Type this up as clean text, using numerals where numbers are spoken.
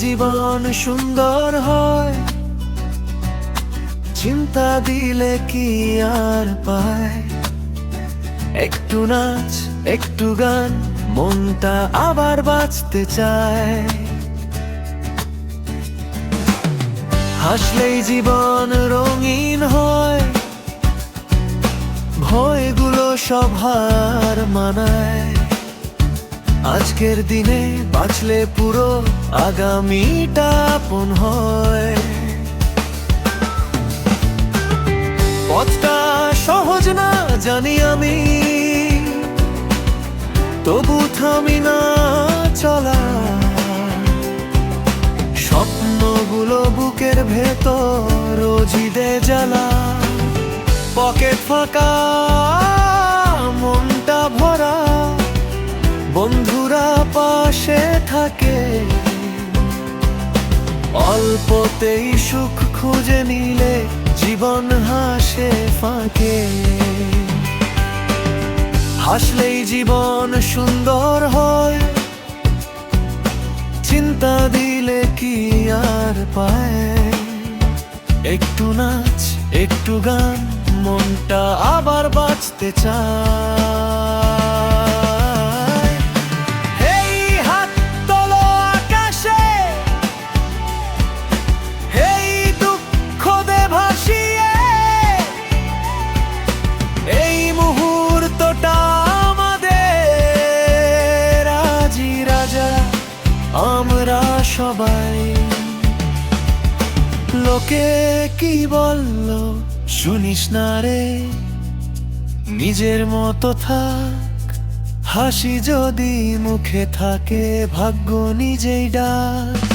জীবন সুন্দর হয়, চিন্তা দিলে কি আর পায়। একটু নাচ একটু গান, মনটা আবার বাঁচতে চায়। হাসলেই জীবন রঙিন হয়, ভয়গুলো সব হার মানায়। আজকের দিনে বাঁচলে পুরো আগামীটা আপন হয়। পথটা সহজ না জানি আমি, তবু থামি না চলা। স্বপ্নগুলো বুকের ভেতর রোজই দে জ্বালা। পকেট ফাঁকা মনটা ভরা, বন্ধুরা পাশে থাকে। অল্পতেই সুখ খুঁজে নিলে জীবন হাসে ফাঁকে। হাসলেই জীবন সুন্দর হয়, চিন্তা দিলে কি আর পায়। একটু নাচ একটু গান, মনটা আবার বাঁচতে চায়। এই হাত তোলো আকাশে, এই দুঃখ দে ভাসিয়ে। এই মুহূর্তটা আমাদের, আজি রাজা আমরা সবাই। লোকে কি বলল শুনিস না রে, নিজের মতো থাক। হাসি যদি মুখে থাকে, ভাগ্য নিজেই ডাক।